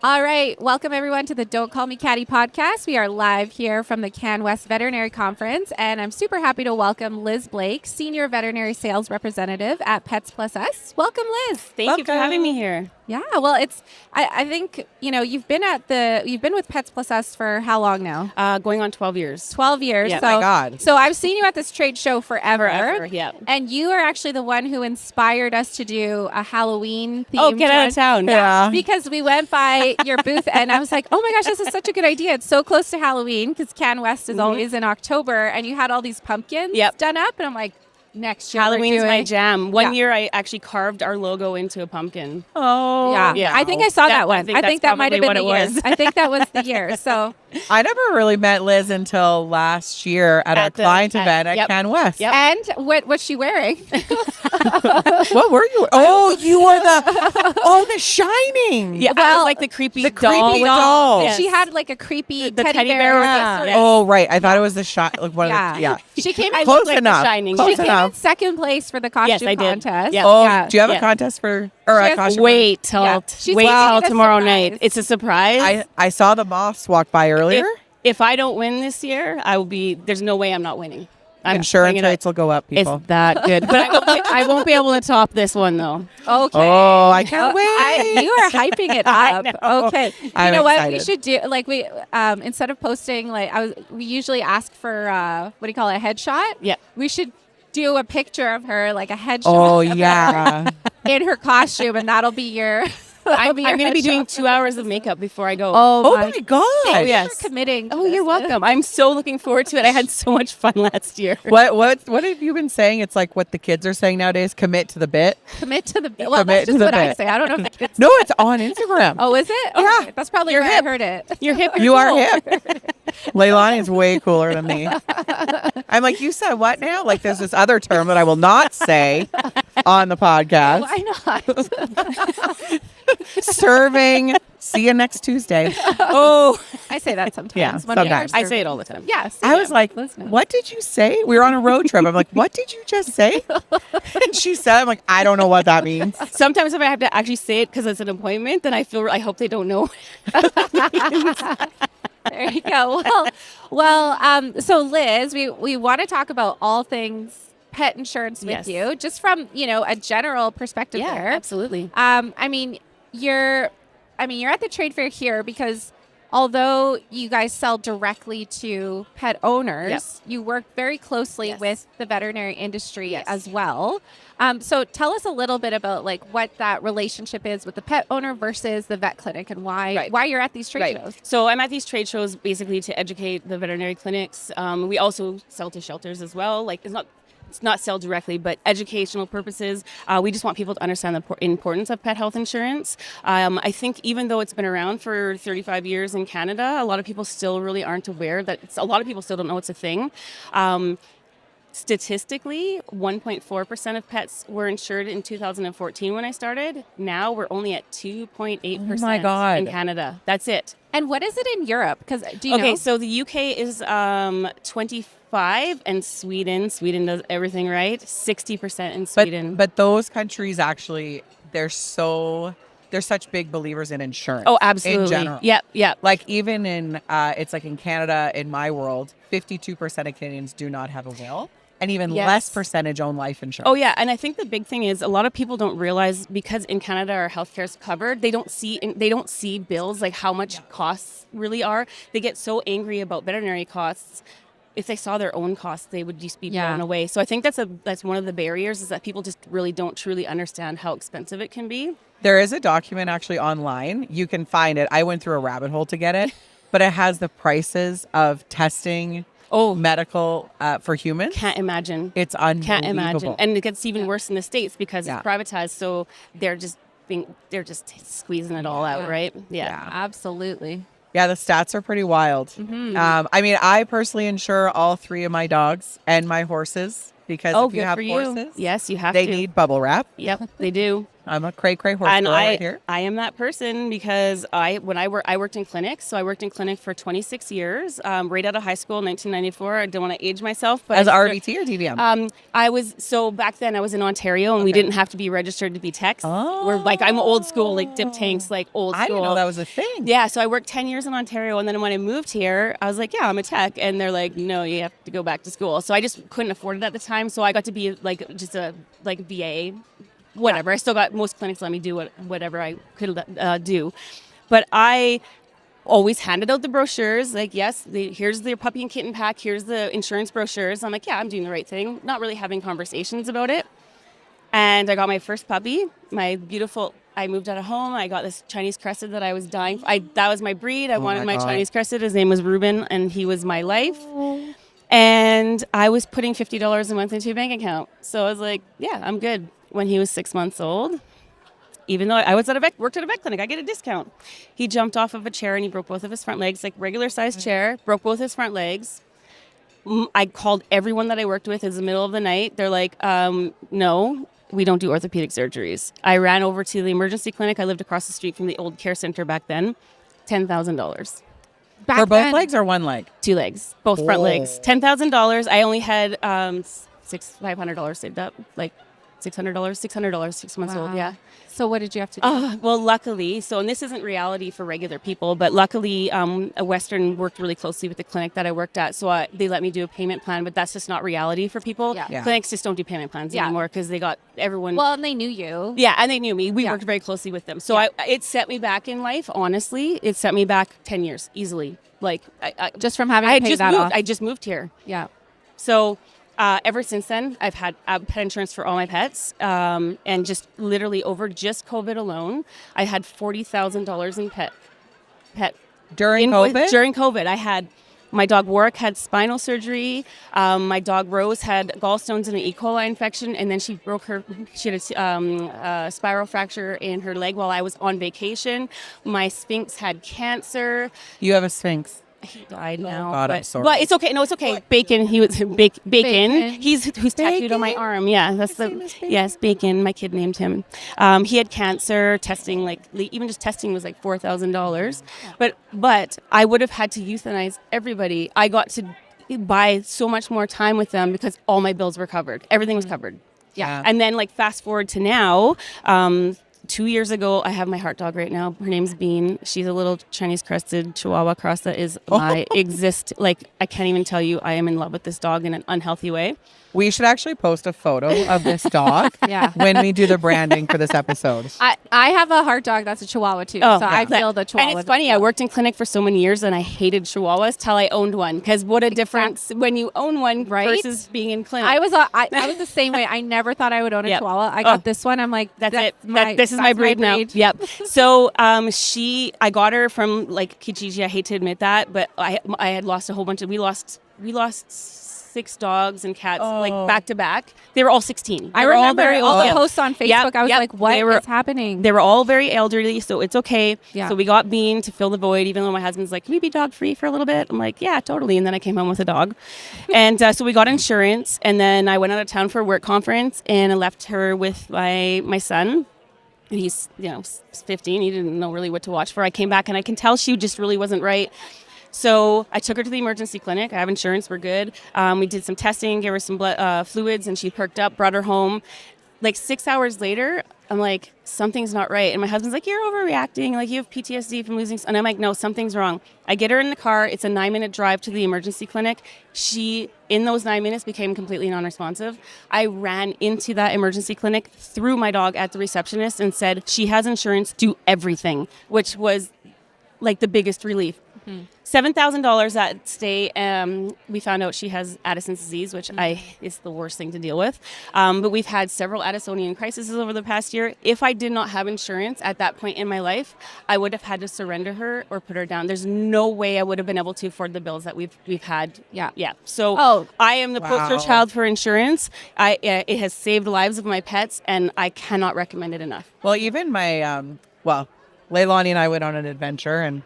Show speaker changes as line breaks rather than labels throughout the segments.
All right. Welcome, everyone, to the Don't Call Me Catty podcast. We are live here from the CanWest Veterinary Conference, and I'm super happy to welcome Liz Blake, Senior Veterinary Sales Representative at Pets Plus Us. Welcome, Liz.
Thank you for having me here.
Yeah, well, I think, you've been with Pets Plus Us for how long now?
Going on 12 years.
12 years.
Yeah.
So,
oh my God.
So I've seen you at this trade show forever.
Yeah.
And you are actually the one who inspired us to do a Halloween theme.
Oh, get out of town.
Yeah.
Because we went by your booth and I was like, oh my gosh, this is such a good idea. It's so close to Halloween because CanWest is always in October, and you had all these pumpkins done up. And I'm like, next year
Halloween is my
doing...
jam. One year I actually carved our logo into a pumpkin.
Oh,
Yeah. I think I saw that one. I think that might have been the year.
was.
I think that was the year. So
I never really met Liz until last year at our client event at CanWest.
Yep.
And what's she wearing?
What were you? Oh, you were the Shining.
Yeah, I was like the creepy doll.
creepy doll.
Yes.
She had like a creepy
The
teddy
teddy
bear.
bear with
Yeah.
the-
Oh, right. I thought it was the shot. Like one of the. Yeah.
She came
I
in
Close
look like
enough.
The Shining.
Close
She came in
enough.
second place for the costume
Yes, I did.
contest.
Yeah.
Oh,
Yeah.
do you have a
Yeah.
contest for or
She
a
has-
costume?
Wait till
She's
wait
making
till
it a
tomorrow
surprise.
night. It's a surprise.
I saw the moths walk by earlier.
If I don't win this year, I will be. There's no way I'm not winning.
Insurance
bringing it up.
rates will go up, people.
It's that good, but I won't be able to top this one though.
Okay.
Oh, I can't wait.
You are hyping it up. Okay. You
I'm
know what we
excited.
should do? Like we instead of posting we usually ask for what do you call it, a headshot?
Yeah.
We should do a picture of her, like a headshot.
Oh,
of her
yeah.
in her costume, and that'll be your.
I'm going to be doing 2 hours of makeup before I go.
Oh, my God.
Oh, yes.
Thanks for committing. to
Oh, you're
this.
welcome. I'm so looking forward to it. I had so much fun last year.
What have you been saying? It's like what the kids are saying nowadays. Commit to the bit.
Commit to the bit. Well,
Commit
that's
to
just
the
what I
bit.
say. I don't know if the kids.
No, it's on Instagram.
Oh, is it?
Yeah.
Okay. That's probably
You're
where
hip.
I heard it.
You're hip.
You are hip. Leilani is way cooler than me. I'm like, you said what now? Like, there's this other term that I will not say on the podcast.
Why not?
Serving. See you next Tuesday.
Oh,
I say that sometimes.
Yeah,
when we
sometimes.
are
I say it all the time.
Yes.
I was like,
Listen.
what did you say? We were on a road trip. I'm like, what did you just say? And she said, I'm like, I don't know what that means.
Sometimes if I have to actually say it because it's an appointment, then I hope they don't know.
There you go. So Liz, we want to talk about all things pet insurance with
Yes.
you, just from a general perspective
Yeah,
there.
absolutely.
You're at the trade fair here because although you guys sell directly to pet owners, you work very closely with the veterinary industry as well. So tell us a little bit about like what that relationship is with the pet owner versus the vet clinic, and why you're at these trade shows.
So I'm at these trade shows basically to educate the veterinary clinics. We also sell to shelters as well. Like it's not sell directly, but educational purposes. We just want people to understand the importance of pet health insurance. I think even though it's been around for 35 years in Canada, a lot of people still really aren't aware that a lot of people still don't know it's a thing. Statistically, 1.4% of pets were insured in 2014 when I started. Now we're only at 2.8%
Oh my God.
in Canada. That's it.
And what is it in Europe? Because do you know?
Okay, so the UK is 25, and Sweden does everything right. 60% in Sweden.
But those countries actually, they're such big believers in insurance.
Oh, absolutely.
In general.
Yep.
Like even in, it's like in Canada, in my world, 52% of Canadians do not have a will. And even less percentage own life insurance.
Oh, yeah. And I think the big thing is a lot of people don't realize because in Canada our healthcare is covered, they don't see bills like how much costs really are. They get so angry about veterinary costs. If they saw their own costs, they would just be blown away. So I think that's one of the barriers is that people just really don't truly understand how expensive it can be.
There is a document actually online. You can find it. I went through a rabbit hole to get it, but it has the prices of testing medical for humans.
Can't imagine.
It's unbelievable.
Can't imagine. And it gets even worse in the States because it's privatized. So they're just squeezing it all out, right?
Yeah, absolutely.
Yeah, the stats are pretty wild.
Mm-hmm.
I personally insure all 3 of my dogs and my horses because if you have horses,
yes, you have
they
to.
need bubble wrap.
Yep, they do.
I'm a cray horse
And
girl right here.
I am that person because I worked in clinics. So I worked in clinic for 26 years, right out of high school in 1994. I don't want to age myself, but
As RVT or DVM?
Back then I was in Ontario and we didn't have to be registered to be techs.
Oh.
We're like, I'm old school, like dip tanks, like old school.
I didn't know that was a thing.
Yeah, so I worked 10 years in Ontario, and then when I moved here, I was like, yeah, I'm a tech. And they're like, no, you have to go back to school. So I just couldn't afford it at the time. So I got to be like just a VA, whatever. I still got, most clinics let me do whatever I could do. But I always handed out the brochures, like, yes, here's the puppy and kitten pack, here's the insurance brochures. I'm like, yeah, I'm doing the right thing, not really having conversations about it. And I got my first puppy, I moved out of home. I got this Chinese crested that I was dying for. That was my breed. I wanted my Chinese crested. His name was Ruben, and he was my life. And I was putting $50 a month into a bank account. So I was like, yeah, I'm good. When he was 6 months old, even though I worked at a vet clinic, I get a discount. He jumped off of a chair and he broke both of his front legs, like regular sized chair, broke both his front legs. I called everyone that I worked with. It was the middle of the night. They're like, no, we don't do orthopedic surgeries. I ran over to the emergency clinic. I lived across the street from the old care center back then. $10,000.
For both legs or one leg?
2 legs, both front legs. $10,000. I only had $500 saved up, like $600, 6 months old. Yeah.
So what did you have to do?
Well, luckily, and this isn't reality for regular people, but luckily, Western worked really closely with the clinic that I worked at. So they let me do a payment plan, but that's just not reality for people.
Yeah.
Clinics just don't do payment plans anymore because they got everyone.
Well, and they knew you.
Yeah, and they knew me. We worked very closely with them. So it set me back in life, honestly. It set me back 10 years easily. Like,
just from having to pay that off.
I just moved here.
Yeah.
So ever since then, I've had pet insurance for all my pets, and just literally over just COVID alone, I had $40,000 in pet
During COVID?
During COVID, I had my dog Warwick had spinal surgery. My dog Rose had gallstones and an E. coli infection, and then she had a spiral fracture in her leg while I was on vacation. My Sphinx had cancer.
You have a Sphinx.
He died now.
God, I'm sorry.
But it's okay. No, it's okay. Bacon. He was Bacon. Who's tattooed on my arm. Yeah, that's yes, Bacon. My kid named him. He had cancer. Testing, like even just testing was like $4,000. But I would have had to euthanize everybody. I got to buy so much more time with them because all my bills were covered. Everything was covered. Yeah. And then like fast forward to now. 2 years ago, I have my heart dog right now. Her name's Bean. She's a little Chinese crested Chihuahua cross that is my I can't even tell you, I am in love with this dog in an unhealthy way.
We should actually post a photo of this dog when we do the branding for this episode.
I have a heart dog that's a Chihuahua too. I feel the Chihuahua.
And it's funny, I worked in clinic for so many years and I hated Chihuahuas till I owned one. Because what a difference when you own one versus being in clinic.
I was the same way. I never thought I would own a Chihuahua. I got this one. I'm like,
that's it. This is my breed now. Yep. So I got her from like Kijiji. I hate to admit that, but I had lost a whole bunch of. We lost 6 dogs and cats like back to back. They were all 16.
I remember all the posts on Facebook. I was like, what is happening?
They were all very elderly, so it's okay.
Yeah.
So we got Bean to fill the void, even though my husband's like, can we be dog free for a little bit? I'm like, yeah, totally. And then I came home with a dog. And so we got insurance. And then I went out of town for a work conference and I left her with my son. And he's 15. He didn't know really what to watch for. I came back and I can tell she just really wasn't right. So I took her to the emergency clinic. I have insurance. We're good. We did some testing, gave her some blood, fluids, and she perked up, brought her home. Like 6 hours later, I'm like, something's not right. And my husband's like, you're overreacting. Like, you have PTSD from losing. And I'm like, no, something's wrong. I get her in the car. It's a 9-minute drive to the emergency clinic. She, in those 9 minutes, became completely non-responsive. I ran into that emergency clinic, threw my dog at the receptionist and said, she has insurance, do everything, which was like the biggest relief. $7,000 that stay. We found out she has Addison's disease, which is the worst thing to deal with. But we've had several Addisonian crises over the past year. If I did not have insurance at that point in my life, I would have had to surrender her or put her down. There's no way I would have been able to afford the bills that we've had. Yeah. So I am the poster child for insurance. It has saved the lives of my pets, and I cannot recommend it enough.
Well, even my Leilani and I went on an adventure, and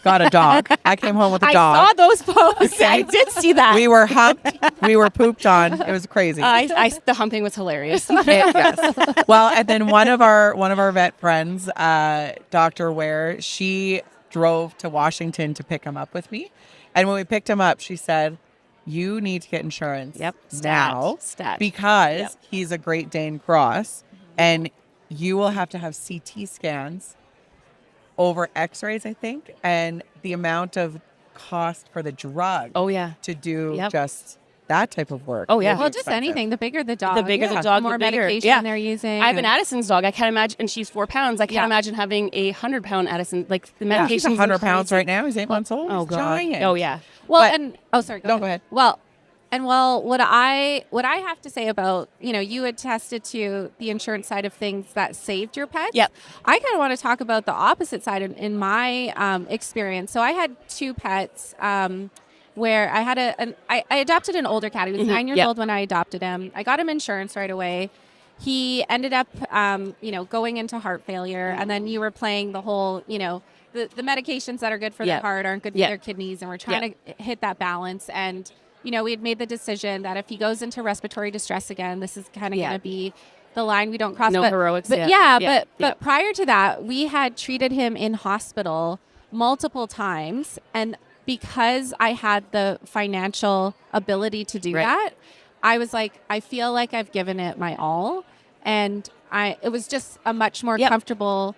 got a dog. I came home with a
I
dog.
saw those posts.
Okay.
I did see that.
We were humped. We were pooped on. It was crazy.
The humping was hilarious.
Yes. Well, and then one of our vet friends, Dr. Ware, she drove to Washington to pick him up with me. And when we picked him up, she said, you need to get insurance now because he's a Great Dane Cross and you will have to have CT scans over x-rays, I think, and the amount of cost for the drug to do just that type of work.
Oh, yeah.
Well, just anything. The bigger the dog.
The bigger the dog,
the more
the bigger.
medication they're using.
I have an Addison's dog. I can't imagine, and she's 4 pounds. I can't imagine having a 100-pound Addison. Like the medication.
He's 100 pounds right now. He's 8 months old.
Oh,
He's
God.
giant.
Oh, yeah.
Well, sorry.
Go ahead.
Well, what I have to say about, you attested to the insurance side of things that saved your pets.
Yep.
I kind of want to talk about the opposite side in my experience. So I had 2 pets where I had I adopted an older cat. He was 9 years old when I adopted him. I got him insurance right away. He ended up, going into heart failure. And then you were playing the whole, the medications that are good for the heart aren't good for their kidneys. And we're trying to hit that balance. And we had made the decision that if he goes into respiratory distress again, this is kind of going to be the line we don't cross.
No heroics.
But prior to that, we had treated him in hospital multiple times. And because I had the financial ability to do that, I was like, I feel like I've given it my all. And it was just a much more comfortable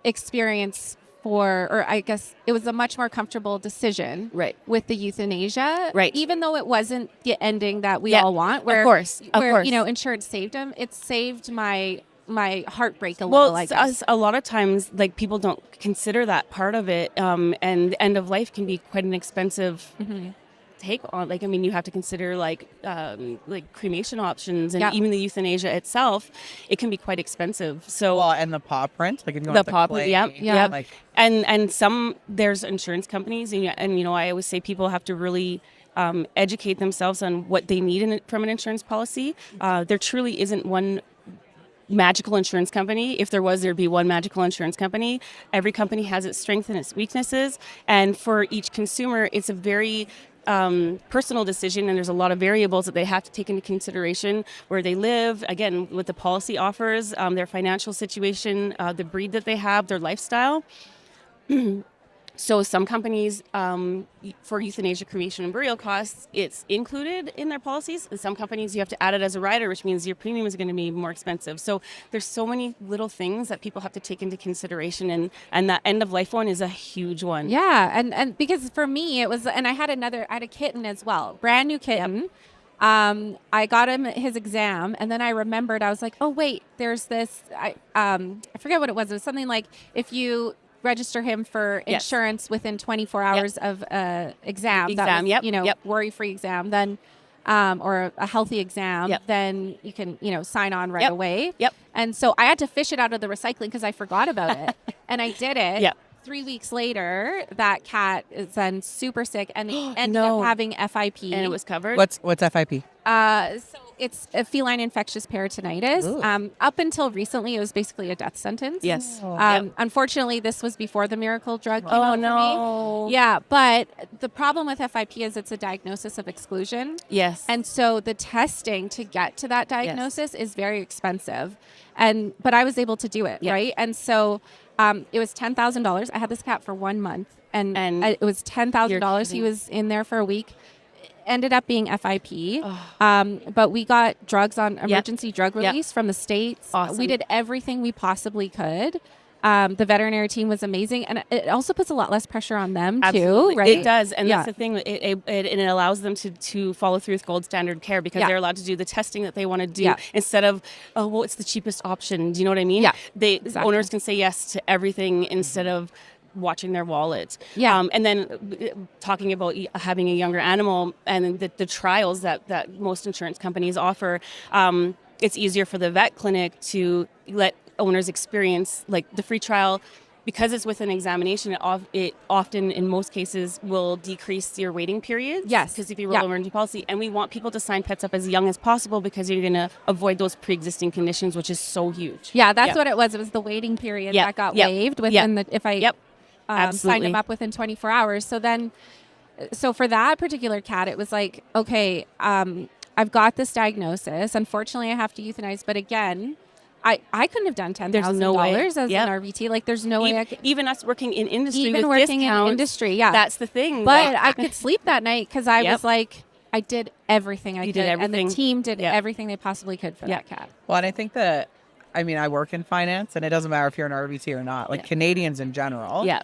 experience or I guess it was a much more comfortable decision with the euthanasia. Even though it wasn't the ending that we all want. Where,
of course.
Insurance saved him. It saved my heartbreak a little, I guess.
A lot of times, like, people don't consider that part of it. And end of life can be quite an expensive take on. Like, I mean, you have to consider like cremation options and even the euthanasia itself. It can be quite expensive. So
and the paw print, like if you
the
want
paw
clay,
print,
like
and some there's insurance companies and I always say people have to really educate themselves on what they need from an insurance policy. There truly isn't one magical insurance company. If there was, there'd be one magical insurance company. Every company has its strengths and its weaknesses, and for each consumer, it's a very personal decision, and there's a lot of variables that they have to take into consideration: where they live, again, what the policy offers, their financial situation, the breed that they have, their lifestyle. So some companies, for euthanasia, cremation, and burial costs, it's included in their policies. And some companies, you have to add it as a rider, which means your premium is going to be more expensive. So there's so many little things that people have to take into consideration. And that end of life one is a huge one.
Yeah. And because for me, it was, and I had a kitten as well, brand new kitten. I got him his exam, and then I remembered, I was like, oh, wait, there's this, I forget what it was. It was something like if you register him for insurance within 24 hours of exam, worry-free exam, then or a healthy exam, then you can sign on right away. And so I had to fish it out of the recycling because I forgot about it, and I did it. 3 weeks later, that cat is then super sick and ended up having FIP.
And it was covered?
What's FIP?
So it's a feline infectious peritonitis. Up until recently, it was basically a death sentence.
Yes.
Unfortunately, this was before the miracle drug came
Oh,
out
no.
for me. Yeah, but the problem with FIP is it's a diagnosis of exclusion.
Yes.
And so the testing to get to that diagnosis is very expensive. But I was able to do it, right? And so it was $10,000. I had this cat for 1 month, and it was $10,000. He was in there for a week. Ended up being FIP, but we got drugs on emergency drug release from the States.
Awesome.
We did everything we possibly could. The veterinary team was amazing, and it also puts a lot less pressure on them too, right?
It does, and that's the thing. It allows them to follow through with gold standard care because they're allowed to do the testing that they want to do instead of, it's the cheapest option. Do you know what I mean? Owners can say yes to everything instead of watching their wallets. And then talking about having a younger animal and the trials that most insurance companies offer, it's easier for the vet clinic to let owners experience like the free trial. Because it's with an examination, it often, in most cases, will decrease your waiting periods.
Yes.
Because if you roll emergency policy, and we want people to sign pets up as young as possible because you're going to avoid those pre-existing conditions, which is so huge.
Yeah, that's what it was. It was the waiting period that got waived within signed
Absolutely.
him up within 24 hours. So for that particular cat, it was like, okay, I've got this diagnosis. Unfortunately, I have to euthanize. But again, I couldn't have done
There's no way.
$10,000 as
Yep.
an RVT. Like, there's no way I could.
Even us working in industry
Even
with
working in
discounts,
industry, yeah.
that's the thing.
But I could sleep that night because I
Yep.
was like, I did everything I could.
did everything.
And the team did
Yep.
everything they possibly could for
Yep.
that cat.
Well, and I think that, I mean, I work in finance, and it doesn't matter if you're an RVT or not. Like,
Yeah.
Canadians in general
Yeah.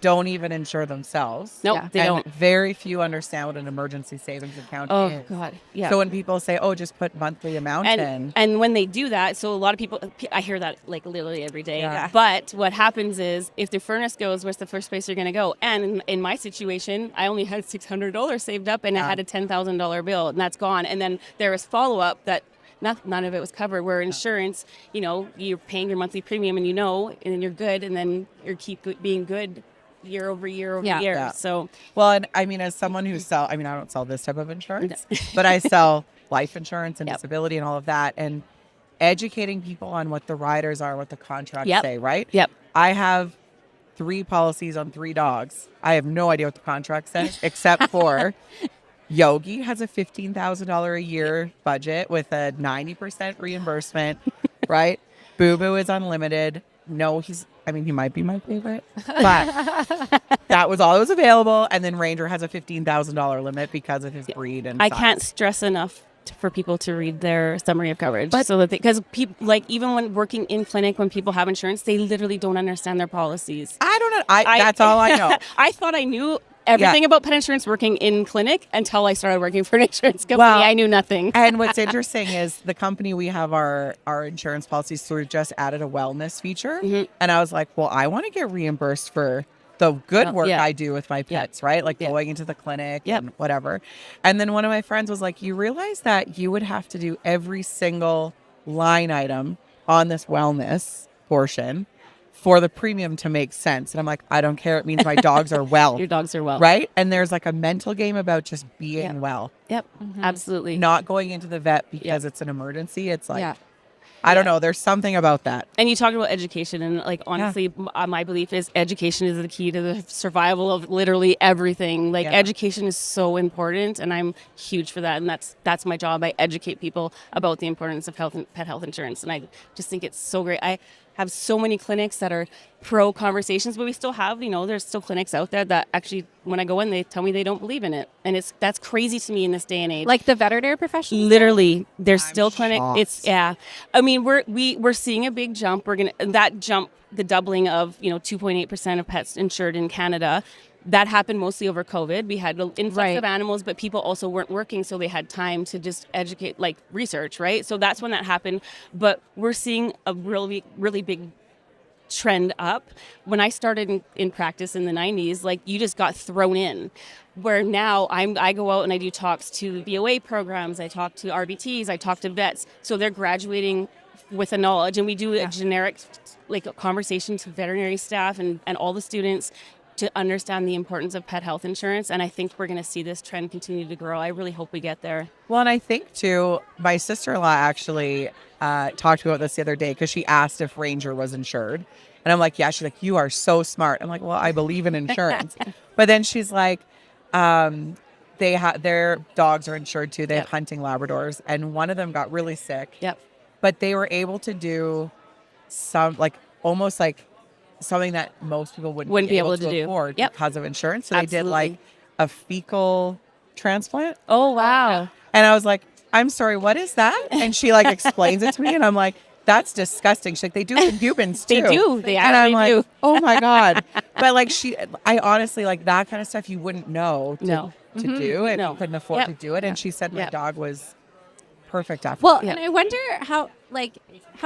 don't even insure themselves.
Nope,
Yeah.
they
And
don't.
very few understand what an emergency savings account
Oh,
is.
God. Yeah.
So when people say, "Oh, just put monthly amount in,"
And when they do that, so a lot of people, I hear that like literally every day.
Yeah.
But what happens is, if the furnace goes, where's the first place you're going to go? And in my situation, I only had $600 saved up, and I had a $10,000 bill, and that's gone. And then there was follow up that none of it was covered. Where insurance, you're paying your monthly premium, and and you're good, and then you keep being good year over year over
Yeah.
year.
Yeah.
So
well, and I mean, as someone who I don't sell this type of insurance, but I sell life insurance and
Yep.
disability and all of that, and educating people on what the riders are, what the contracts
Yep.
say, right?
Yep.
I have 3 policies on 3 dogs. I have no idea what the contract says, except for Yogi has a $15,000 a year budget with a 90% reimbursement, right? Boo Boo is unlimited. No, he might be my favorite, but that was all that was available. And then Ranger has a $15,000 limit because of his breed and
I
size.
can't stress enough for people to read their summary of coverage, so that because people, like, even when working in clinic, when people have insurance, they literally don't understand their policies.
I don't know. That's all I know.
I thought I knew everything about pet insurance working in clinic until I started working for an insurance company.
Well,
I knew nothing.
And what's interesting is the company we have our insurance policies through just added a wellness feature.
Mm-hmm.
And I was like, well, I want to get reimbursed for the good work
yeah.
I do with my pets, right? Like
Yeah.
going into the clinic
Yep.
and whatever. And then one of my friends was like, you realize that you would have to do every single line item on this wellness portion for the premium to make sense. And I'm like, I don't care. It means my dogs are well.
Your dogs are well.
Right? And there's like a mental game about just being
Yeah.
well.
Yep. Absolutely.
Not going into the vet because it's an emergency. It's like,
Yeah.
I don't know. There's something about that.
And you talked about education, and like, honestly, my belief is education is the key to the survival of literally everything. Like,
Yeah.
education is so important, and I'm huge for that. And that's my job. I educate people about the importance of pet health insurance, and I just think it's so great. I have so many clinics that are pro conversations, but we still have, there's still clinics out there that actually, when I go in, they tell me they don't believe in it, and that's crazy to me in this day and age.
Like the veterinary professionals?
Literally, there's still clinic.
shocked.
It's I mean, we're seeing a big jump. That jump, the doubling of 2.8% of pets insured in Canada. That happened mostly over COVID. We had an influx of animals, but people also weren't working, so they had time to just educate, like research, right? So that's when that happened. But we're seeing a really, really big trend up. When I started in practice in the 90s, like, you just got thrown in. Where now I go out and I do talks to VOA programs, I talk to RBTs, I talk to vets. So they're graduating with a knowledge, and we do a generic, like, a conversation to veterinary staff and all the students to understand the importance of pet health insurance. And I think we're going to see this trend continue to grow. I really hope we get there.
Well, and I think too, my sister-in-law actually talked about this the other day because she asked if Ranger was insured. And I'm like, yeah. She's like, you are so smart. I'm like, well, I believe in insurance. But then she's like, their dogs are insured too. They have hunting Labradors, and one of them got really sick.
Yep.
But they were able to do some, like, almost like something that most people wouldn't be able to
do.
afford
Yep.
because of insurance. So they did like
Absolutely.
a fecal transplant.
Oh, wow.
And I was like, I'm sorry, what is that? And she like explains it to me, and I'm like, that's disgusting. She's like, they do it in humans too.
They do. They
And I'm
actually
like,
do.
oh my God. But like I honestly, like, that kind of stuff you wouldn't know to do if
No.
you couldn't afford
Yep.
to do it. And she said my
Yep.
dog was perfect after.
Well,
that.
and I wonder how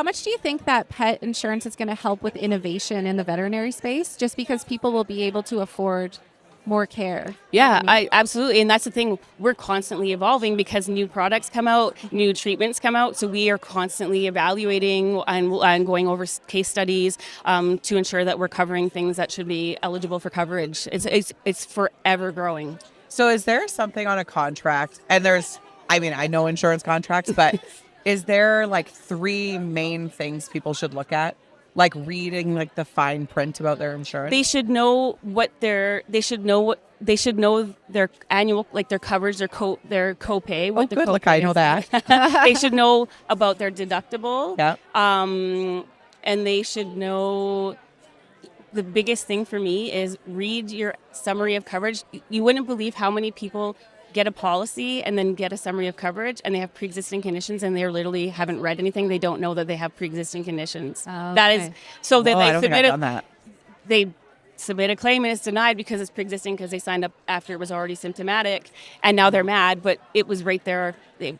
much do you think that pet insurance is going to help with innovation in the veterinary space, just because people will be able to afford more care?
Yeah, I absolutely. And that's the thing. We're constantly evolving because new products come out, new treatments come out. So we are constantly evaluating and going over case studies to ensure that we're covering things that should be eligible for coverage. It's forever growing.
So is there something on a contract, and I know insurance contracts, but is there like 3 main things people should look at like reading like the fine print about their insurance?
They should know their annual, like their coverage, their copay.
Oh, good. Look, I know that.
They should know about their deductible.
Yeah.
And they should know. The biggest thing for me is read your summary of coverage. You wouldn't believe how many people get a policy and then get a summary of coverage and they have pre-existing conditions and they literally haven't read anything. They don't know that they have pre-existing conditions.
Oh,
That is so they
I don't think I've
submit
done that.
they submit a claim and it's denied because it's pre-existing because they signed up after it was already symptomatic and now they're mad, but it was right there. They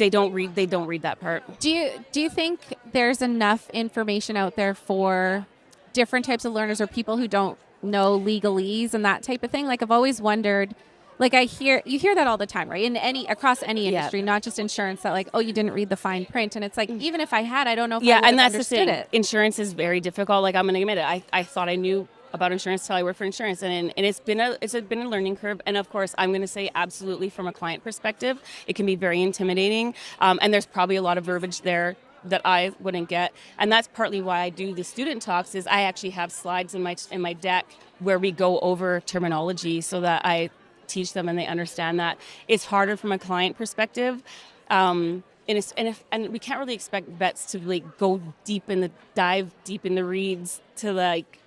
don't read that part.
Do you think there's enough information out there for different types of learners or people who don't know legalese and that type of thing? Like I've always wondered, like you hear that all the time, right? Across any industry, not just insurance, that like, oh, you didn't read the fine print. And it's like, even if I had, I don't know if I would
and
have
that's the thing.
it.
Insurance is very difficult. Like I'm going to admit it. I thought I knew about insurance till I worked for insurance, and it's been a learning curve. And of course, I'm going to say absolutely from a client perspective, it can be very intimidating. And there's probably a lot of verbiage there that I wouldn't get, and that's partly why I do the student talks. Is I actually have slides in my deck where we go over terminology so that I teach them and they understand that. It's harder from a client perspective, and we can't really expect vets to like dive deep in the reads to like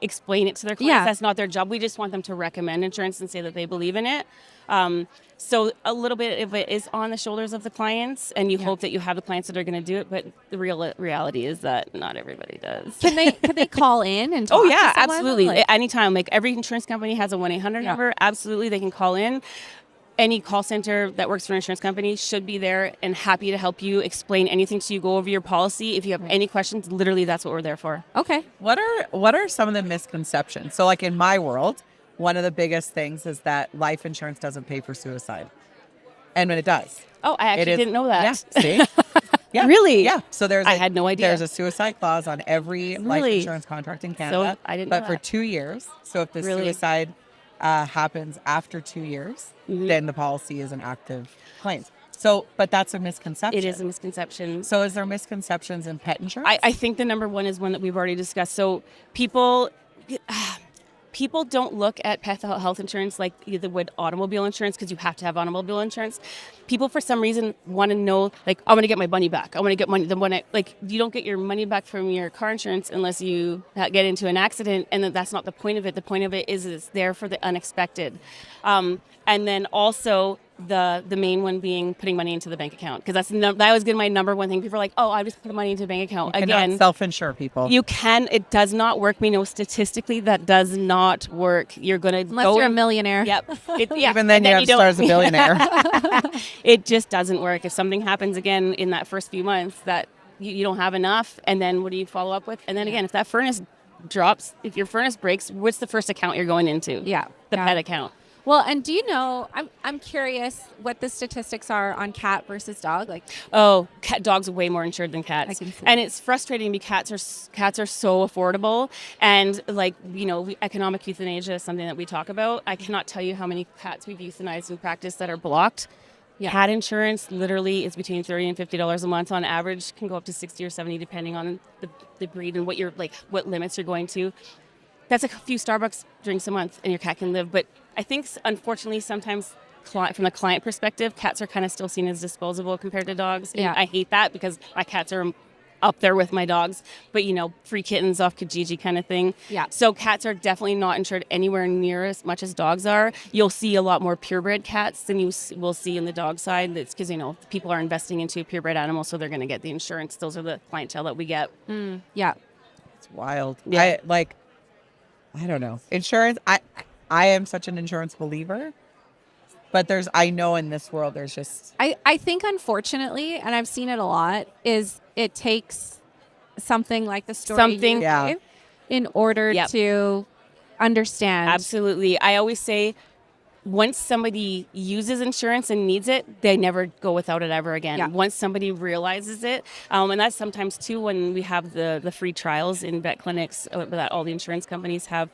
explain it to their clients.
Yeah.
That's not their job. We just want them to recommend insurance and say that they believe in it. So a little bit of it is on the shoulders of the clients, and you hope that you have the clients that are going to do it. But the reality is that not everybody does.
Can they call in and talk
Oh yeah,
to someone?
absolutely.
Like,
Anytime. Like every insurance company has a 1-800 number. Absolutely, they can call in. Any call center that works for an insurance company should be there and happy to help you, explain anything to you, go over your policy. If you have any questions, literally that's what we're there for.
okay.
What are some of the misconceptions? So like in my world, one of the biggest things is that life insurance doesn't pay for suicide. And when it does.
Oh, I actually didn't know that.
Yeah. See? Yeah.
Really?
Yeah. So
I had no idea.
There's a suicide clause on every life
Really?
insurance contract in Canada.
So I didn't
But
know
for
that.
2 years. So if the
Really?
suicide happens after 2 years, then the policy is an active claim. So, but that's a misconception.
It is a misconception.
So is there misconceptions in pet insurance?
I think the number one is one that we've already discussed. So people don't look at pet health insurance like they would automobile insurance, because you have to have automobile insurance. People, for some reason, want to know, like, I'm going to get my money back. I want to get money. You don't get your money back from your car insurance unless you get into an accident, and that's not the point of it. The point of it is it's there for the unexpected. And then also the main one being putting money into the bank account, because that was my number one thing. People are like, oh, I just put money into a bank account.
You cannot self-insure people.
You can. It does not work. We know statistically that does not work. You're going to
Unless you're a millionaire.
Yep.
Even then you have to start as a billionaire.
It just doesn't work. If something happens again in that first few months, that you don't have enough, and then what do you follow up with? And then again, if that furnace drops, if your furnace breaks, what's the first account you're going into?
Yeah.
The pet account.
Well, and do you know, I'm curious what the statistics are on cat versus dog. Like,
Dogs are way more insured than cats.
I can see.
And it's frustrating because cats are so affordable. And economic euthanasia is something that we talk about. I cannot tell you how many cats we've euthanized in practice that are blocked. Yeah. Cat insurance literally is between $30 and $50 a month on average. Can go up to $60 or $70 depending on the breed and what limits you're going to. That's a few Starbucks drinks a month and your cat can live. But I think, unfortunately, sometimes from the client perspective, cats are kind of still seen as disposable compared to dogs. And I hate that, because my cats are up there with my dogs. But, free kittens off Kijiji kind of thing.
Yeah.
So cats are definitely not insured anywhere near as much as dogs are. You'll see a lot more purebred cats than you will see in the dog side. That's because, people are investing into purebred animals, so they're going to get the insurance. Those are the clientele that we get.
Yeah.
It's wild.
Yeah.
I don't know. Insurance, I am such an insurance believer, but I know in this world there's just...
I think, unfortunately, and I've seen it a lot, is it takes something like the story you gave in order to understand.
Absolutely. I always say, once somebody uses insurance and needs it, they never go without it ever again.
Yeah.
Once somebody realizes it, and that's sometimes too when we have the free trials in vet clinics that all the insurance companies have.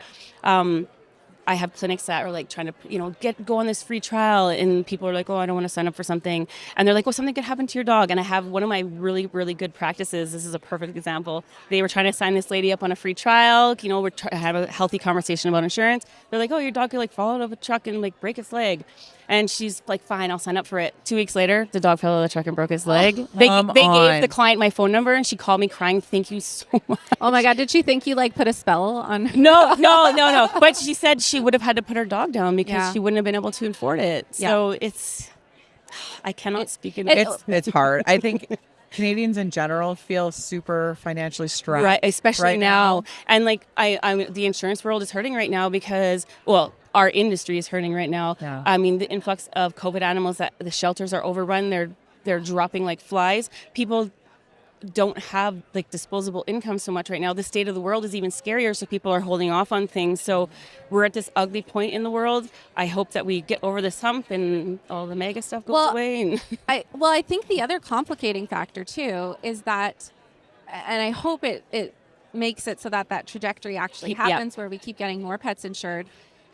I have clinics that are like trying to, go on this free trial, and people are like, oh, I don't want to sign up for something. And they're like, well, something could happen to your dog. And I have one of my really, really good practices. This is a perfect example. They were trying to sign this lady up on a free trial. We're trying to have a healthy conversation about insurance. They're like, oh, your dog could like fall out of a truck and like break its leg. And she's like, fine, I'll sign up for it. 2 weeks later, the dog fell out of the truck and broke his leg. They gave the client my phone number, and she called me crying, thank you so much.
Oh my God, did she think you like put a spell on?
No. But she said she would have had to put her dog down because she wouldn't have been able to afford it. So I cannot speak in
It's hard. I think Canadians in general feel super financially strapped.
Right, especially now. And like the insurance world is hurting right now because, our industry is hurting right now.
Yeah.
I mean, the influx of COVID animals, that the shelters are overrun. They're dropping like flies. People don't have like disposable income so much right now. The state of the world is even scarier, so people are holding off on things. So we're at this ugly point in the world. I hope that we get over this hump and all the mega stuff goes away.
I think the other complicating factor too is that, and I hope it makes it so that trajectory actually happens where we keep getting more pets insured,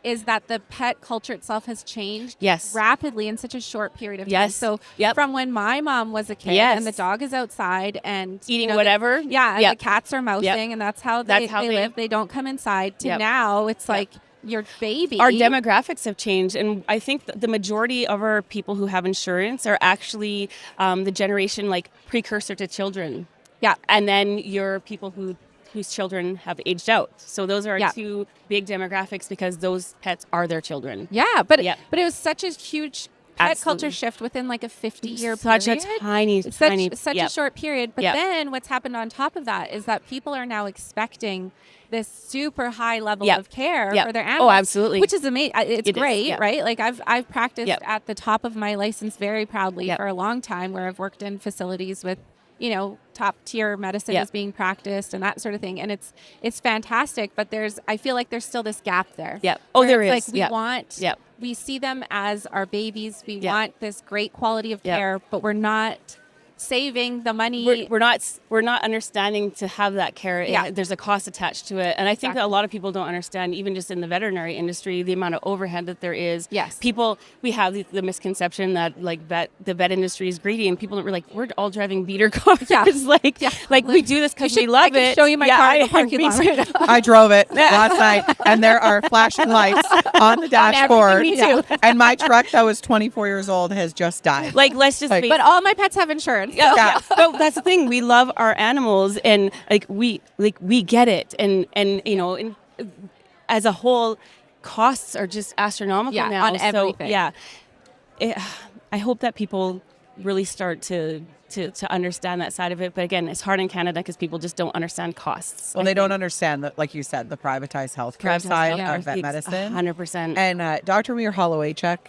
is that the pet culture itself has changed rapidly in such a short period of time. So from when my mom was a kid and the dog is outside and
eating whatever.
And the cats are mousing and that's how they live. They don't come inside. To now it's like your baby.
Our demographics have changed, and I think the majority of our people who have insurance are actually the generation like precursor to children.
Yeah.
And then your people whose children have aged out. So those are our two big demographics because those pets are their children.
Yeah, but it was such a huge pet culture shift within like a 50-year period.
Such a tiny
a short period. But then what's happened on top of that is that people are now expecting this super high level of care for their animals.
Oh, absolutely.
Which is amazing. It's great, right? Like I've practiced at the top of my license very proudly for a long time, where I've worked in facilities with top tier medicine is being practiced and that sort of thing. And it's fantastic, but I feel like there's still this gap there.
Yeah. Oh, there is.
Like we see them as our babies. We want this great quality of care, but we're not saving the money.
We're not understanding to have that care. There's a cost attached to it. And I think that a lot of people don't understand, even just in the veterinary industry, the amount of overhead that there is.
Yes.
We have the misconception that like the vet industry is greedy, and people don't we're all driving beater cars. Like we do this because we love it.
I can show you my car in the parking lot right now.
I drove it last night, and there are flashing lights on the dashboard.
Me too.
And my truck that was 24 years old has just died.
Like, let's just
but all my pets have insurance.
Yeah. But that's the thing. We love our animals, and we get it, and as a whole, costs are just astronomical now
on everything.
So I hope that people really start to understand that side of it. But again, it's hard in Canada because people just don't understand costs.
Well, they don't understand that, like you said, the privatized healthcare side of vet medicine.
100%.
And Dr. Mir Hollowaychuk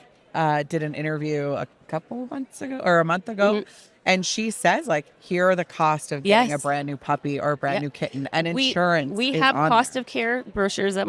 did an interview a couple months ago or a month ago. Mm-hmm. And she says, like, here are the cost of getting a brand new puppy or a brand new kitten, and insurance.
We have cost of care brochures that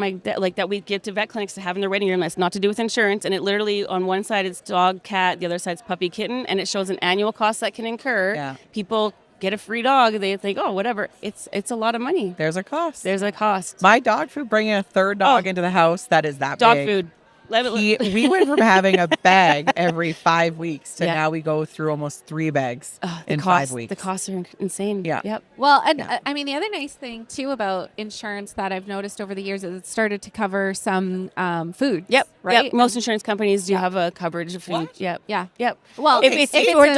we give to vet clinics to have in their waiting room. That's not to do with insurance, and it literally on one side it's dog, cat, the other side's puppy, kitten, and it shows an annual cost that can incur. Yeah. People get a free dog, they think, oh, whatever. It's a lot of money.
There's a cost. My dog food, bringing a third dog into the house, that is that
dog
big.
Food.
We went from having a bag every 5 weeks to now we go through almost 3 bags in 5 weeks.
The costs are insane.
Yeah.
Yep.
Well, and I mean, the other nice thing too about insurance that I've noticed over the years is it started to cover some food.
Yep.
Right.
Yep. Most insurance companies do have a coverage of food.
What?
Yep.
Yeah.
Yep.
Well,
if it's for a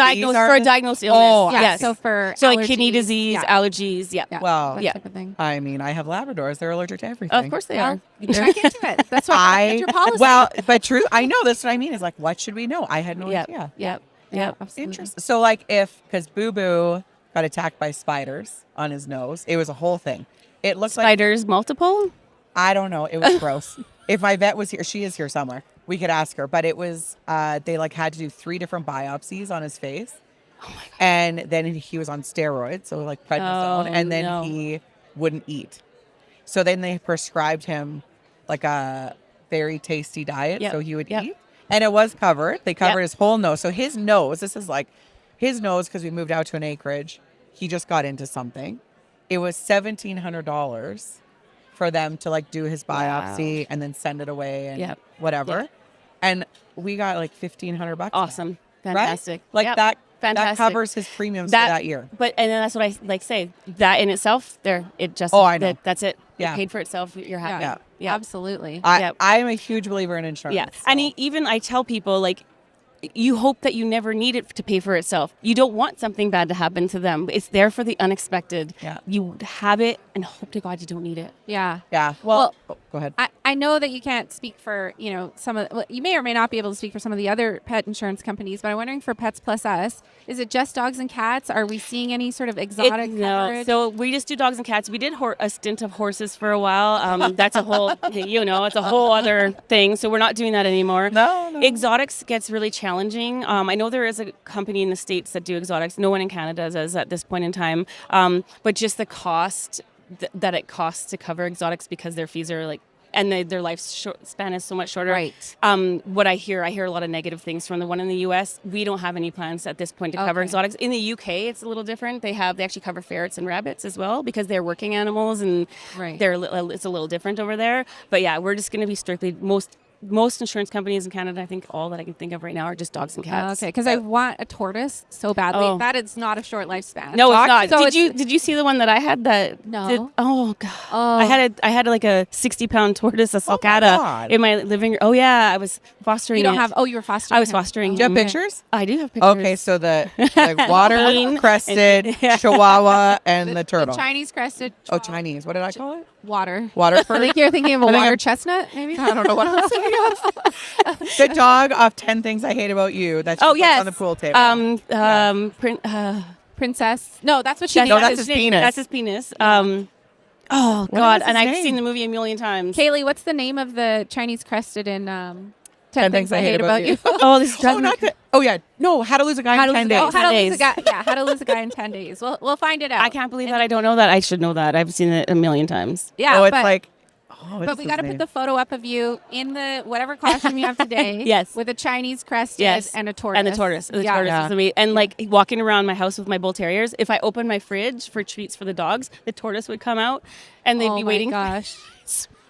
diagnosed illness.
Oh,
yes.
So
like kidney disease, allergies. Yeah.
Well,
that type of thing.
I mean, I have Labradors. They're allergic to everything.
Of course they are.
Check into it. That's why your policy.
Well, but true. I know that's what I mean. Is like, what should we know? I had no idea.
Yep.
Absolutely.
Interesting. So, like, because Boo Boo got attacked by spiders on his nose, it was a whole thing. It looks
spiders multiple.
I don't know. It was gross. If my vet was here, she is here somewhere. We could ask her. But it was they had to do 3 different biopsies on his face.
Oh my God.
And then he was on steroids, so like prednisone, and then he wouldn't eat. So then they prescribed him like a very tasty diet, so he would eat. And it was covered. They covered his whole nose. So his nose, this is like his nose, because we moved out to an acreage. He just got into something. It was $1,700 for them to like do his biopsy and then send it away and whatever.
Yeah.
And we got like $1,500.
Awesome.
Right?
Fantastic.
Like
Yep.
that
Fantastic.
covers his premiums for that year.
And then that's what I like say. That in itself, it just
I know.
that's it.
Yeah.
It paid for itself. You're happy.
Yeah. Absolutely.
I am a huge believer in insurance.
Yeah.
So.
And even I tell people, like, you hope that you never need it to pay for itself. You don't want something bad to happen to them. It's there for the unexpected.
Yeah.
You have it and hope to God you don't need it.
Yeah.
Yeah. Well, go ahead.
I know that you can't speak for, you may or may not be able to speak for some of the other pet insurance companies, but I'm wondering for Pets Plus Us, is it just dogs and cats? Are we seeing any sort of exotic
No.
coverage?
So we just do dogs and cats. We did a stint of horses for a while. That's a whole, it's a whole other thing. So we're not doing that anymore.
No.
Exotics gets really challenging. I know there is a company in the States that do exotics. No one in Canada does at this point in time. But just the cost that it costs to cover exotics because their fees are like, and their lifespan is so much shorter.
Right.
What I hear a lot of negative things from the one in the U.S. We don't have any plans at this point to cover exotics. In the U.K., it's a little different. They actually cover ferrets and rabbits as well because they're working animals and it's a little different over there. But yeah, we're just going to be strictly most insurance companies in Canada, I think all that I can think of right now are just dogs and cats.
Okay, because I want a tortoise so badly.
Oh.
That is not a short lifespan.
No, it's not.
So
Did you see the one that I had?
No.
Oh god.
Oh.
I had like a 60-pound tortoise, a sulcata, in my living room. Oh yeah, I was fostering.
You
were
fostering.
I was fostering.
Do you have
him.
pictures?
I do have pictures.
Okay, so the water crested Chihuahua and the turtle.
Chinese crested.
Chinese. What did I call it?
Water.
Water.
I think you're thinking of a
I think
water
I'm-
chestnut, maybe?
I don't know what I was thinking of. The dog off 10 Things I Hate About You. That's on the pool table.
Princess. No, that's what she named.
No, that's his penis.
That's his penis.
was
Oh God!
his
And I've
name?
seen the movie a million times.
Kaylee, what's the name of the Chinese crested in
10 Things I Hate About You.
Oh, this is
No, How to Lose a Guy in 10 Days.
Oh, how to lose a
10
guy. Yeah, how to lose a guy in 10 days. We'll find it out.
I can't believe that I don't know that. I should know that. I've seen it a million times.
Yeah,
It's
but,
like,
but we got to put the photo up of you in the whatever costume you have today.
Yes.
With a Chinese crested and a tortoise.
And the tortoise. The
Yeah.
tortoise is amazing. And like walking around my house with my bull terriers, if I open my fridge for treats for the dogs, the tortoise would come out and they'd be waiting.
Oh my gosh.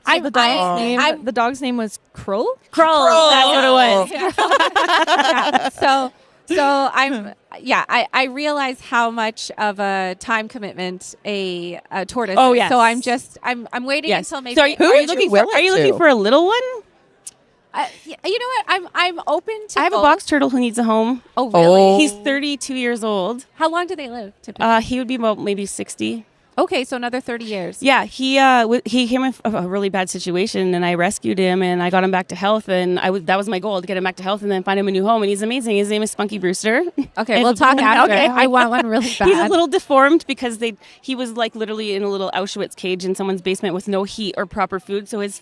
The dog's name was Kroll?
Kroll. That's what it was.
Yeah. So I realize how much of a time commitment a tortoise is.
yes.
So I'm waiting until maybe.
So are you
looking for-
Are you looking for a little one?
You know what? I'm open to.
I have a
both.
box turtle who needs a home.
Oh really?
He's 32 years old.
How long do they live typically?
He would be about maybe 60.
Okay, so another 30 years.
Yeah, he came in a really bad situation, and I rescued him, and I got him back to health, and that was my goal, to get him back to health, and then find him a new home, and he's amazing. His name is Spunky Brewster.
Okay, we'll talk after.
Okay.
I want one really bad.
He's a little deformed because he was like literally in a little Auschwitz cage in someone's basement with no heat or proper food, so his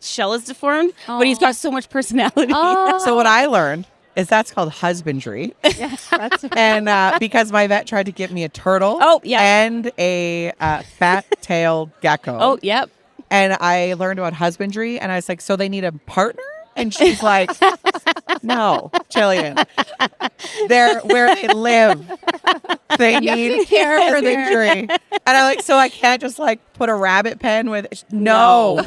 shell is deformed, but he's got so much personality.
Oh.
So what I learned is that's called husbandry.
Yes, that's
And because my vet tried to give me a turtle and a fat-tailed gecko.
Oh, yep.
And I learned about husbandry, and I was like, so they need a partner? And she's like, no, Jillian. They're where they live. They need care for the injury. And I'm like, so I can't just like put a rabbit pen with, no.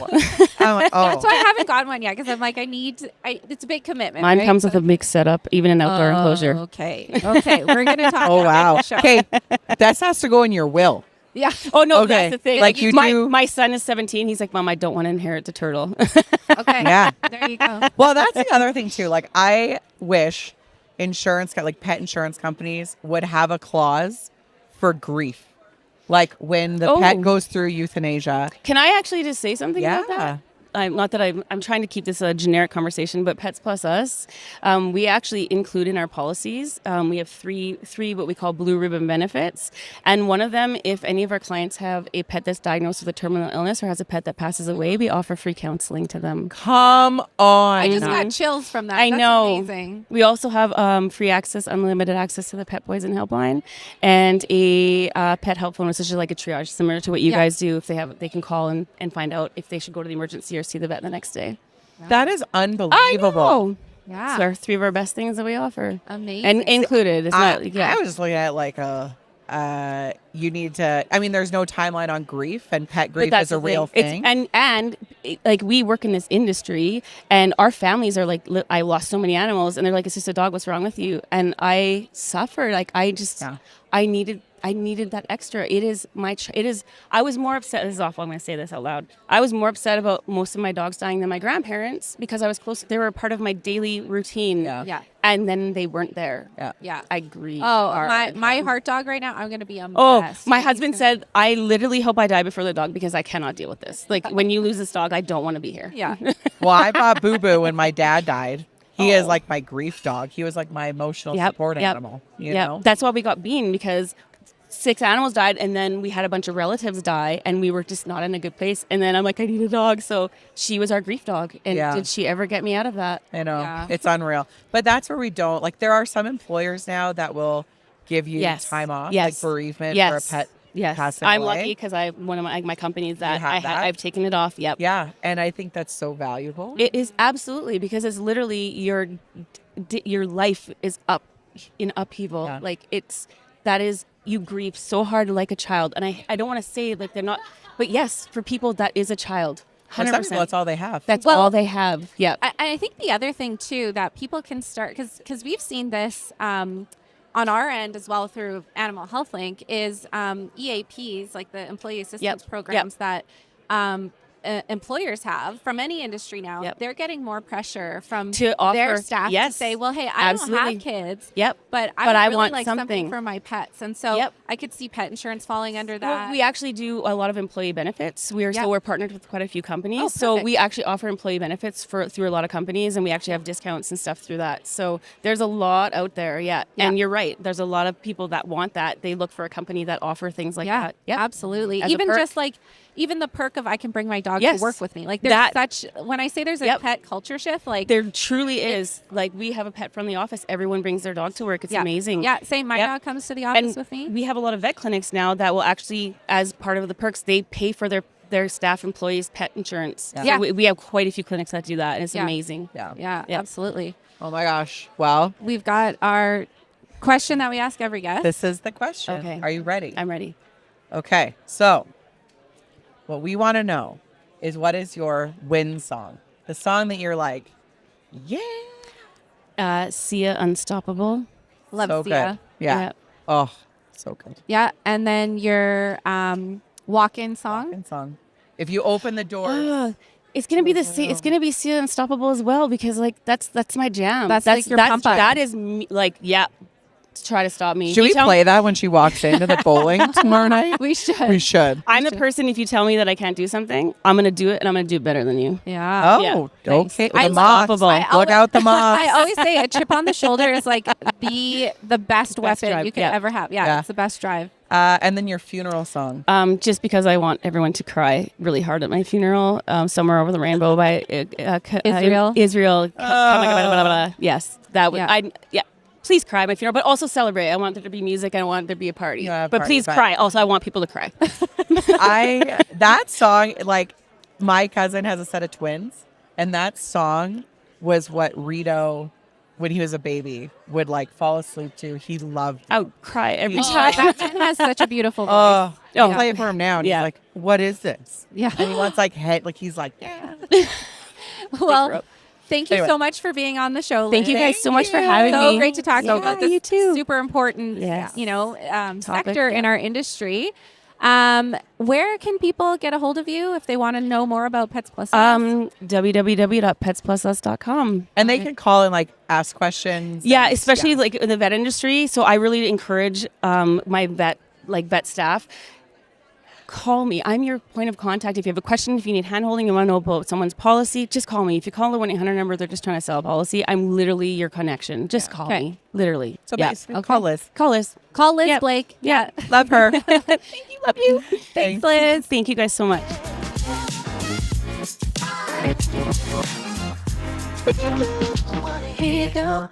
I'm like, oh.
That's why I haven't gotten one yet, because I'm like, it's a big commitment.
Mine
right?
comes with a big setup, even an outdoor enclosure.
Okay, we're going to talk
Oh,
after
wow.
the show.
Okay, that has to go in your will.
Yeah.
Oh, no,
Okay.
that's the thing.
Like you do-
my son is 17. He's like, Mom, I don't want to inherit the turtle.
Okay.
Yeah.
There you go.
Well, that's the other thing too. Like, I wish pet insurance companies would have a clause for grief. Like when the pet goes through euthanasia.
Can I actually just say something about
Yeah.
that? I'm trying to keep this a generic conversation, but Pets Plus Us, we actually include in our policies. We have three what we call blue ribbon benefits, and one of them, if any of our clients have a pet that's diagnosed with a terminal illness or has a pet that passes away, we offer free counseling to them.
Come on.
I just got chills from that.
I
That's
know.
amazing.
We also have free access, unlimited access to the Pet Poison Helpline, and a pet help phone, which is like a triage, similar to what you guys do. If they can call and find out if they should go to the emergency or see the vet the next day.
That is unbelievable.
I know.
Yeah.
So three of our best things that we offer.
Amazing.
And included. It's not. Yeah.
I was just looking at like a you need to, I mean, there's no timeline on grief, and pet grief
But
is a
the
real
thing.
thing.
And like we work in this industry, and our families are like, I lost so many animals, and they're like, it's just a dog. What's wrong with you? And I suffered. Like I just, I needed that extra. It is I was more upset. This is awful. I'm going to say this out loud. I was more upset about most of my dogs dying than my grandparents because I was close. They were a part of my daily routine.
Yeah.
And then they weren't there.
Yeah.
I grieve.
Oh, my heart dog right now, I'm going to be a mess.
Oh, my husband said, I literally hope I die before the dog because I cannot deal with this. Like when you lose this dog, I don't want to be here.
Yeah.
Well, I bought Boo Boo when my dad died. He is like my grief dog. He was like my emotional support animal. You know?
That's why we got Bean, because 6 animals died, and then we had a bunch of relatives die, and we were just not in a good place. And then I'm like, I need a dog. So she was our grief dog. And did she ever get me out of that?
I know. It's unreal. But that's where we don't, like, there are some employers now that will give you time off, like bereavement for a pet passing
I'm
away.
lucky because one of my companies that
have that?
I've taken it off. Yep.
Yeah. And I think that's so valuable.
It is absolutely, because it's literally your life is up in upheaval.
Yeah.
Like you grieve so hard like a child. And I don't want to say like they're not, but yes, for people that is a child. 100%.
For some people, that's all they have.
That's all they have. Yeah.
I think the other thing too that people can start, because we've seen this on our end as well through Animal Health Link, is EAPs, like the employee assistance programs that employers have from any industry now. They're getting more pressure from their staff to say, well, hey, I don't have kids, but I would really
want
like something for my pets. And so I could see pet insurance falling under that.
Well, we actually do a lot of employee benefits. We're partnered with quite a few companies.
Oh,
so we actually offer employee benefits through a lot of companies, and we actually have discounts and stuff through that. So there's a lot out there. Yeah. And you're right. There's a lot of people that want that. They look for a company that offer things like that. Yeah,
absolutely. Even the perk of I can bring my dog to work with me. Like there's when I say there's a pet culture shift, like
there truly is. Like we have a pet friendly office. Everyone brings their dog to work. It's amazing.
Yeah, same. My dog comes to the office with me.
We have a lot of vet clinics now that will actually, as part of the perks, they pay for their staff employees' pet insurance.
Yeah.
So we have quite a few clinics that do that, and it's amazing.
Yeah, absolutely.
Oh my gosh. Well,
we've got our question that we ask every guest.
This is the question.
Okay.
Are you ready?
I'm ready.
Okay. So what we want to know is, what is your win song? The song that you're like,
Sia Unstoppable.
Love
so
Sia.
Good. Yeah. Oh, so good.
Yeah. And then your walk-in song.
Walk-in song. If you open the door.
It's gonna be it's gonna be Sia Unstoppable as well, because like that's my jam.
That's like your pump up.
That is me, like try to stop me.
Should we play that when she walks into the bowling tomorrow night?
We should.
We should.
I'm the person, if you tell me that I can't do something, I'm going to do it, and I'm going to do it better than you.
Yeah.
Oh,
Yeah.
okay.
Nice.
The moths. Look out the moths.
I always say a chip on the shoulder is like the best weapon
drive.
you could ever have. Yeah, it's the best drive.
And then your funeral song.
Just because I want everyone to cry really hard at my funeral. Somewhere Over the Rainbow by
Israel.
Yes, that would. Please cry at my funeral, but also celebrate. I want there to be music, and I want there to be a party. But please cry. Also, I want people to cry.
That song, like, my cousin has a set of twins, and that song was what Rito, when he was a baby, would like fall asleep to. He loved it.
I would cry every time.
That man has such a beautiful voice.
I'll play it for him now. And he's like, what is this?
Yeah.
And he wants like head, like he's like, yeah.
Well, thank you so much for being on the show.
Thank you guys so much for having me.
So great to talk to you about this
you too.
super important, sector in our industry. Where can people get a hold of you if they want to know more about Pets Plus Us?
www.petsplusus.com.
And they can call and like ask questions.
Yeah, especially like in the vet industry. So I really encourage my vet staff. Call me. I'm your point of contact. If you have a question, if you need handholding, you want to know about someone's policy, just call me. If you call the 1-800 number, they're just trying to sell a policy. I'm literally your connection. Just call me. Literally.
So basically, call Liz.
Call Liz.
Call Liz Blake.
Yeah. Love her.
Thank you. Love you.
Thanks, Liz.
Thank you guys so much.
Here you go.